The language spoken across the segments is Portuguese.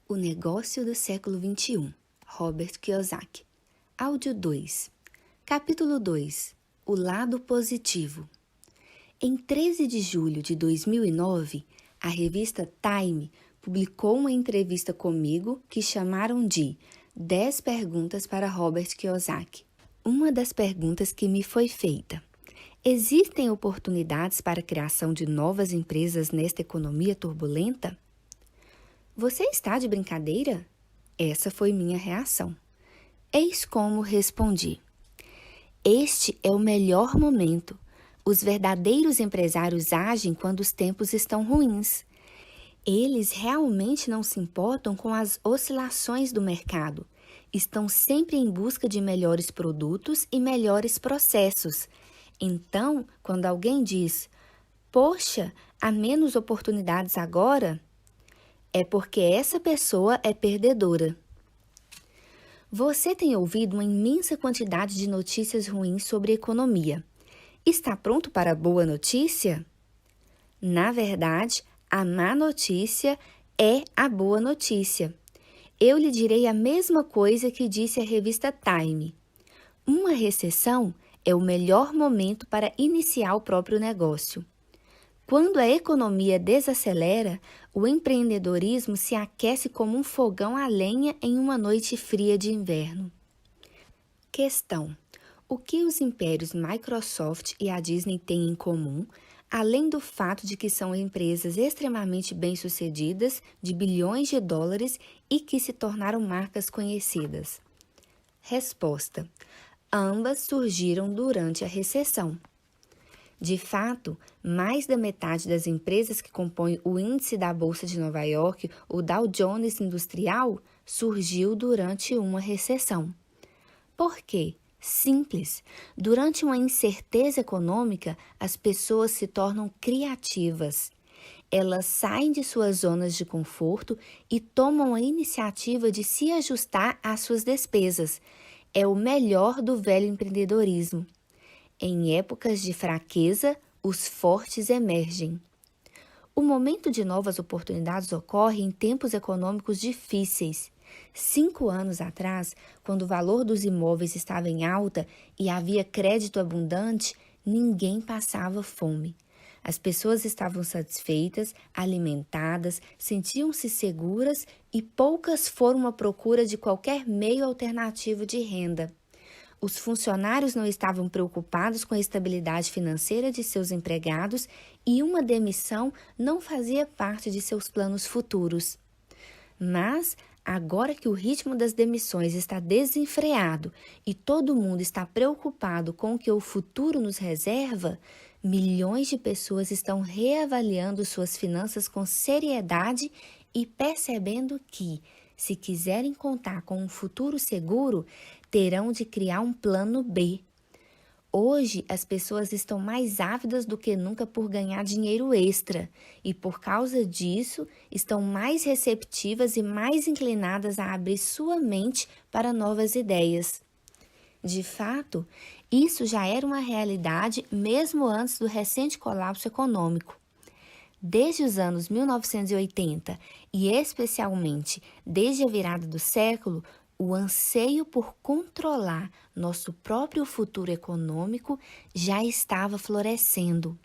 O negócio do século XXI, Robert Kiyosaki. Áudio 2. Capítulo 2. O lado positivo. Em 13 de julho de 2009, a revista Time publicou uma entrevista comigo que chamaram de 10 perguntas para Robert Kiyosaki. Uma das perguntas que me foi feita: existem oportunidades para a criação de novas empresas nesta economia turbulenta? Você está de brincadeira? Essa foi minha reação. Eis como respondi. Este é o melhor momento. Os verdadeiros empresários agem quando os tempos estão ruins. Eles realmente não se importam com as oscilações do mercado. Estão sempre em busca de melhores produtos e melhores processos. Então, quando alguém diz, poxa, há menos oportunidades agora, é porque essa pessoa é perdedora. Você tem ouvido uma imensa quantidade de notícias ruins sobre economia. Está pronto para a boa notícia? Na verdade, a má notícia é a boa notícia. Eu lhe direi a mesma coisa que disse a revista Time. Uma recessão é o melhor momento para iniciar o próprio negócio. Quando a economia desacelera, o empreendedorismo se aquece como um fogão a lenha em uma noite fria de inverno. Questão: o que os impérios Microsoft e a Disney têm em comum, além do fato de que são empresas extremamente bem-sucedidas, de bilhões de dólares e que se tornaram marcas conhecidas? Resposta: ambas surgiram durante a recessão. De fato, mais da metade das empresas que compõem o índice da Bolsa de Nova York, o Dow Jones Industrial, surgiu durante uma recessão. Por quê? Simples. Durante uma incerteza econômica, as pessoas se tornam criativas. Elas saem de suas zonas de conforto e tomam a iniciativa de se ajustar às suas despesas. É o melhor do velho empreendedorismo. Em épocas de fraqueza, os fortes emergem. O momento de novas oportunidades ocorre em tempos econômicos difíceis. 5 anos atrás, quando o valor dos imóveis estava em alta e havia crédito abundante, ninguém passava fome. As pessoas estavam satisfeitas, alimentadas, sentiam-se seguras e poucas foram à procura de qualquer meio alternativo de renda. Os funcionários não estavam preocupados com a estabilidade financeira de seus empregados e uma demissão não fazia parte de seus planos futuros. Mas, agora que o ritmo das demissões está desenfreado e todo mundo está preocupado com o que o futuro nos reserva, milhões de pessoas estão reavaliando suas finanças com seriedade e percebendo que, se quiserem contar com um futuro seguro, terão de criar um plano B. Hoje, as pessoas estão mais ávidas do que nunca por ganhar dinheiro extra e, por causa disso, estão mais receptivas e mais inclinadas a abrir sua mente para novas ideias. De fato, isso já era uma realidade mesmo antes do recente colapso econômico. Desde os anos 1980 e especialmente desde a virada do século, o anseio por controlar nosso próprio futuro econômico já estava florescendo.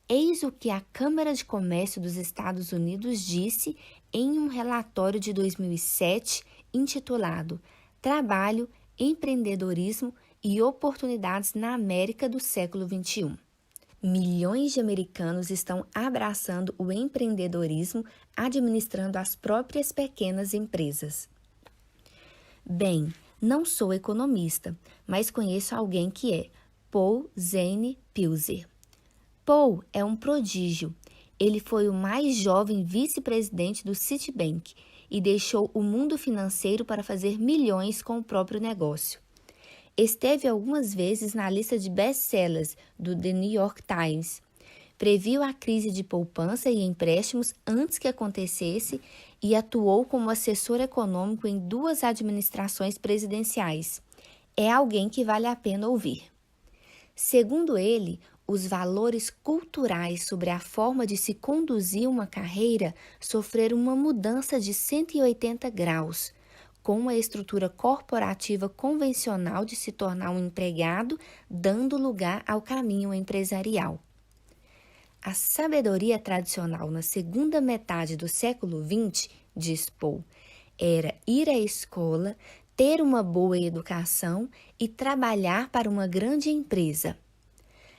Eis o que a Câmara de Comércio dos Estados Unidos disse em um relatório de 2007 intitulado Trabalho, Empreendedorismo e Oportunidades na América do século XXI. Milhões de americanos estão abraçando o empreendedorismo, administrando as próprias pequenas empresas. Bem, não sou economista, mas conheço alguém que é, Paul Zane Pilzer. Paul é um prodígio. Ele foi o mais jovem vice-presidente do Citibank e deixou o mundo financeiro para fazer milhões com o próprio negócio. Esteve algumas vezes na lista de best-sellers do The New York Times. Previu a crise de poupança e empréstimos antes que acontecesse e atuou como assessor econômico em 2 administrações presidenciais. É alguém que vale a pena ouvir. Segundo ele, os valores culturais sobre a forma de se conduzir uma carreira sofreram uma mudança de 180 graus, com a estrutura corporativa convencional de se tornar um empregado, dando lugar ao caminho empresarial. A sabedoria tradicional na segunda metade do século XX, diz Paul, era ir à escola, ter uma boa educação e trabalhar para uma grande empresa.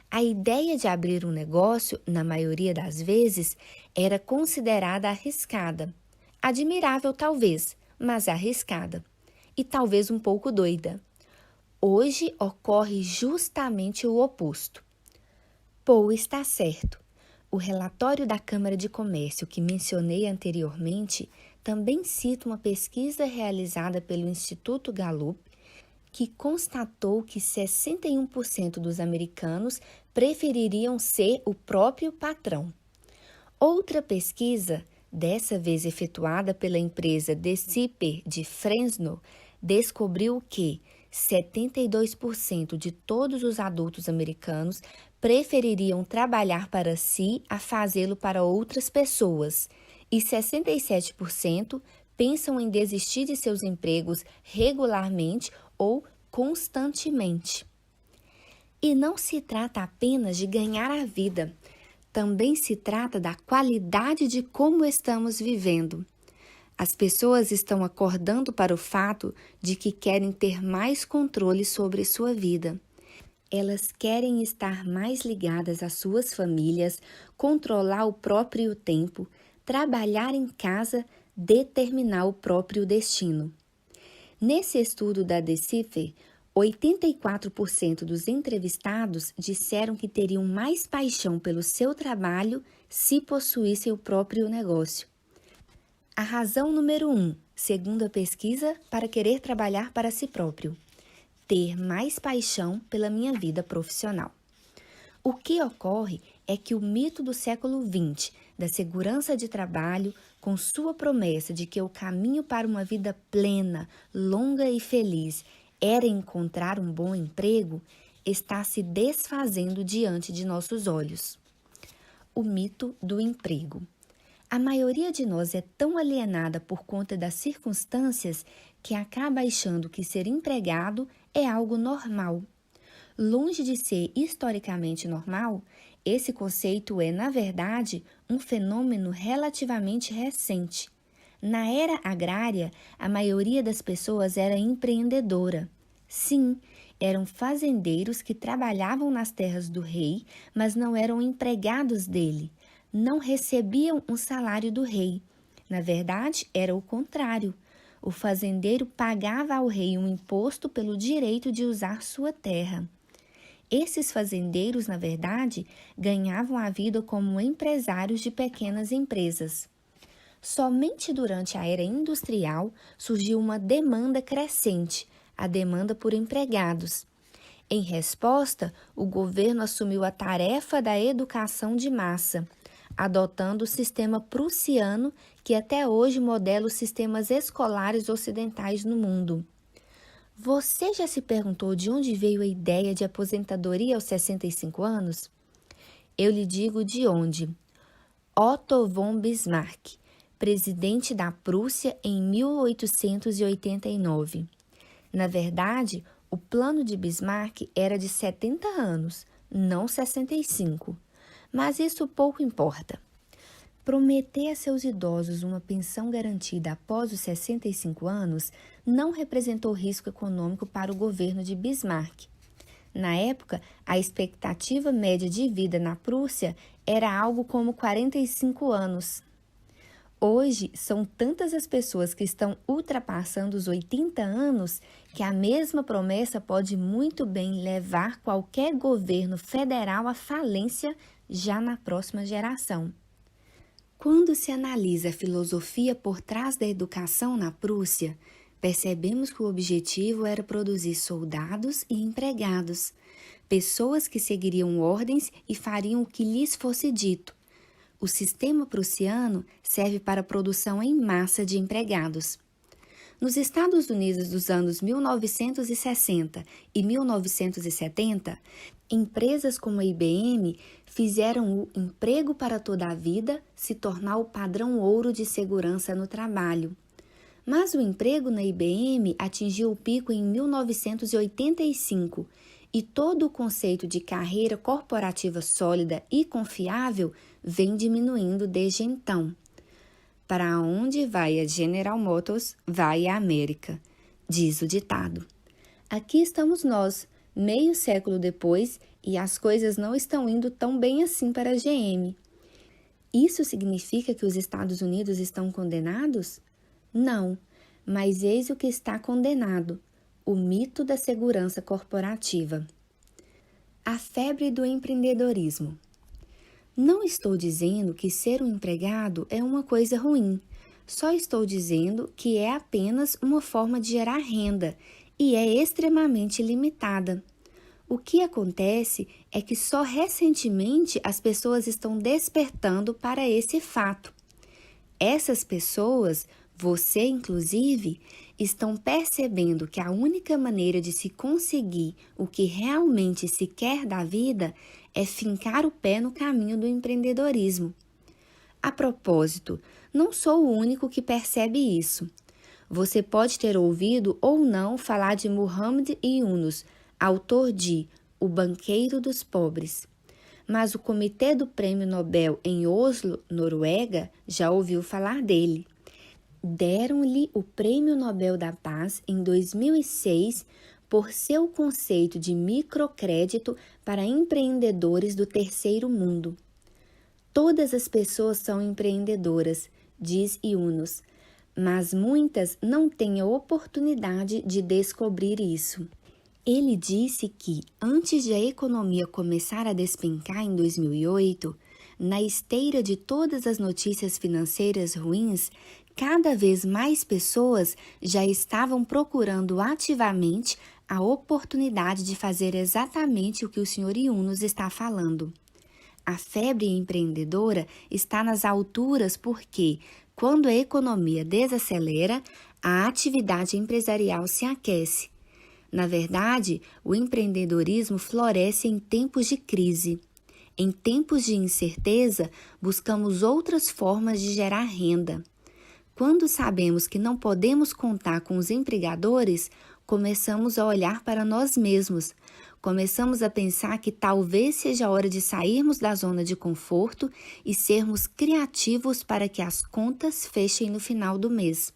A ideia de abrir um negócio, na maioria das vezes, era considerada arriscada. Admirável talvez, mas arriscada. E talvez um pouco doida. Hoje ocorre justamente o oposto. Paul está certo. O relatório da Câmara de Comércio que mencionei anteriormente também cita uma pesquisa realizada pelo Instituto Gallup que constatou que 61% dos americanos prefeririam ser o próprio patrão. Outra pesquisa, dessa vez efetuada pela empresa Decipher de Fresno, descobriu que 72% de todos os adultos americanos prefeririam trabalhar para si a fazê-lo para outras pessoas, e 67% pensam em desistir de seus empregos regularmente ou constantemente. E não se trata apenas de ganhar a vida, também se trata da qualidade de como estamos vivendo. As pessoas estão acordando para o fato de que querem ter mais controle sobre sua vida. Elas querem estar mais ligadas às suas famílias, controlar o próprio tempo, trabalhar em casa, determinar o próprio destino. Nesse estudo da Decipher, 84% dos entrevistados disseram que teriam mais paixão pelo seu trabalho se possuíssem o próprio negócio. A razão número 1, segundo a pesquisa, para querer trabalhar para si próprio: ter mais paixão pela minha vida profissional. O que ocorre é que o mito do século XX, da segurança de trabalho, com sua promessa de que o caminho para uma vida plena, longa e feliz era encontrar um bom emprego, está se desfazendo diante de nossos olhos. O mito do emprego. A maioria de nós é tão alienada por conta das circunstâncias que acaba achando que ser empregado é algo normal. Longe de ser historicamente normal, esse conceito é, na verdade, um fenômeno relativamente recente. Na era agrária, a maioria das pessoas era empreendedora. Sim, eram fazendeiros que trabalhavam nas terras do rei, mas não eram empregados dele. Não recebiam um salário do rei. Na verdade, era o contrário. O fazendeiro pagava ao rei um imposto pelo direito de usar sua terra. Esses fazendeiros, na verdade, ganhavam a vida como empresários de pequenas empresas. Somente durante a era industrial surgiu uma demanda crescente, a demanda por empregados. Em resposta, o governo assumiu a tarefa da educação de massa, adotando o sistema prussiano, que até hoje modela os sistemas escolares ocidentais no mundo. Você já se perguntou de onde veio a ideia de aposentadoria aos 65 anos? Eu lhe digo de onde. Otto von Bismarck, presidente da Prússia em 1889. Na verdade, o plano de Bismarck era de 70 anos, não 65. Mas isso pouco importa. Prometer a seus idosos uma pensão garantida após os 65 anos não representou risco econômico para o governo de Bismarck. Na época, a expectativa média de vida na Prússia era algo como 45 anos. Hoje, são tantas as pessoas que estão ultrapassando os 80 anos que a mesma promessa pode muito bem levar qualquer governo federal à falência já na próxima geração. Quando se analisa a filosofia por trás da educação na Prússia, percebemos que o objetivo era produzir soldados e empregados, pessoas que seguiriam ordens e fariam o que lhes fosse dito. O sistema prussiano serve para a produção em massa de empregados. Nos Estados Unidos dos anos 1960 e 1970, empresas como a IBM fizeram o emprego para toda a vida se tornar o padrão ouro de segurança no trabalho. Mas o emprego na IBM atingiu o pico em 1985 e todo o conceito de carreira corporativa sólida e confiável vem diminuindo desde então. Para onde vai a General Motors, vai a América, diz o ditado. Aqui estamos nós, meio século depois, e as coisas não estão indo tão bem assim para a GM. Isso significa que os Estados Unidos estão condenados? Não, mas eis o que está condenado: o mito da segurança corporativa. A febre do empreendedorismo. Não estou dizendo que ser um empregado é uma coisa ruim, só estou dizendo que é apenas uma forma de gerar renda e é extremamente limitada. O que acontece é que só recentemente as pessoas estão despertando para esse fato. Essas pessoas, você inclusive, estão percebendo que a única maneira de se conseguir o que realmente se quer da vida é fincar o pé no caminho do empreendedorismo. A propósito, não sou o único que percebe isso. Você pode ter ouvido ou não falar de Muhammad Yunus, autor de O Banqueiro dos Pobres. Mas o Comitê do Prêmio Nobel em Oslo, Noruega, já ouviu falar dele. Deram-lhe o Prêmio Nobel da Paz em 2006 por seu conceito de microcrédito para empreendedores do terceiro mundo. Todas as pessoas são empreendedoras, diz Yunus, mas muitas não têm a oportunidade de descobrir isso. Ele disse que, antes de a economia começar a despencar em 2008, na esteira de todas as notícias financeiras ruins, cada vez mais pessoas já estavam procurando ativamente a oportunidade de fazer exatamente o que o Sr. Yunus está falando. A febre empreendedora está nas alturas porque, quando a economia desacelera, a atividade empresarial se aquece. Na verdade, o empreendedorismo floresce em tempos de crise. Em tempos de incerteza, buscamos outras formas de gerar renda. Quando sabemos que não podemos contar com os empregadores, começamos a olhar para nós mesmos. Começamos a pensar que talvez seja a hora de sairmos da zona de conforto e sermos criativos para que as contas fechem no final do mês.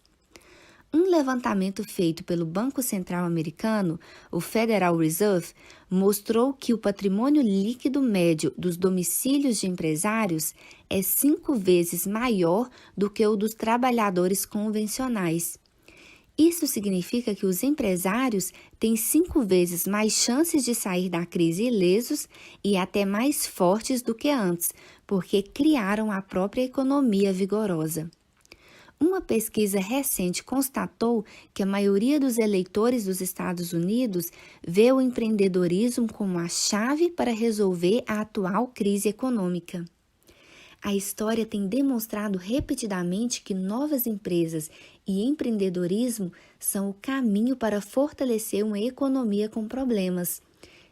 Um levantamento feito pelo Banco Central Americano, o Federal Reserve, mostrou que o patrimônio líquido médio dos domicílios de empresários é 5 vezes maior do que o dos trabalhadores convencionais. Isso significa que os empresários têm 5 vezes mais chances de sair da crise ilesos e até mais fortes do que antes, porque criaram a própria economia vigorosa. Uma pesquisa recente constatou que a maioria dos eleitores dos Estados Unidos vê o empreendedorismo como a chave para resolver a atual crise econômica. A história tem demonstrado repetidamente que novas empresas e empreendedorismo são o caminho para fortalecer uma economia com problemas,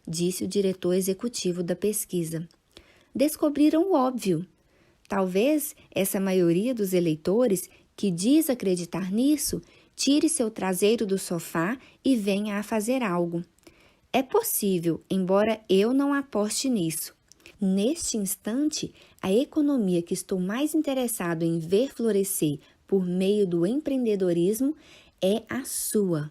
disse o diretor executivo da pesquisa. Descobriram o óbvio. Talvez essa maioria dos eleitores que diz acreditar nisso, tire seu traseiro do sofá e venha a fazer algo. É possível, embora eu não aposte nisso. Neste instante, a economia que estou mais interessado em ver florescer por meio do empreendedorismo é a sua.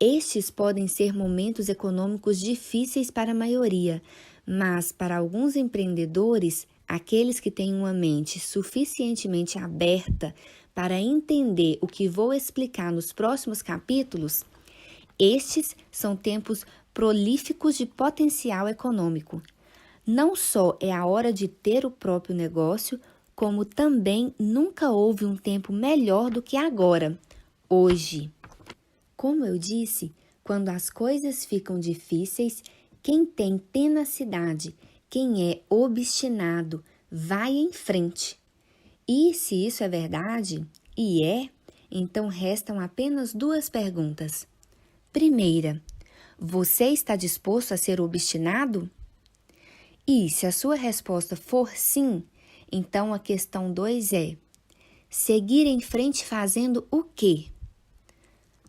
Estes podem ser momentos econômicos difíceis para a maioria, mas para alguns empreendedores, aqueles que têm uma mente suficientemente aberta para entender o que vou explicar nos próximos capítulos, estes são tempos prolíficos de potencial econômico. Não só é a hora de ter o próprio negócio, como também nunca houve um tempo melhor do que agora, hoje. Como eu disse, quando as coisas ficam difíceis, quem tem tenacidade, quem é obstinado, vai em frente. E se isso é verdade, e é, Então restam apenas 2 perguntas. Primeira, você está disposto a ser obstinado? E se a sua resposta for sim, então a questão 2 é: seguir em frente fazendo o quê?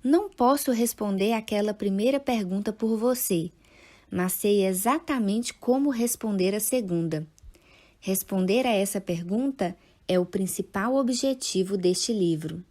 Não posso responder aquela primeira pergunta por você, mas sei exatamente como responder a segunda. Responder a essa pergunta é o principal objetivo deste livro.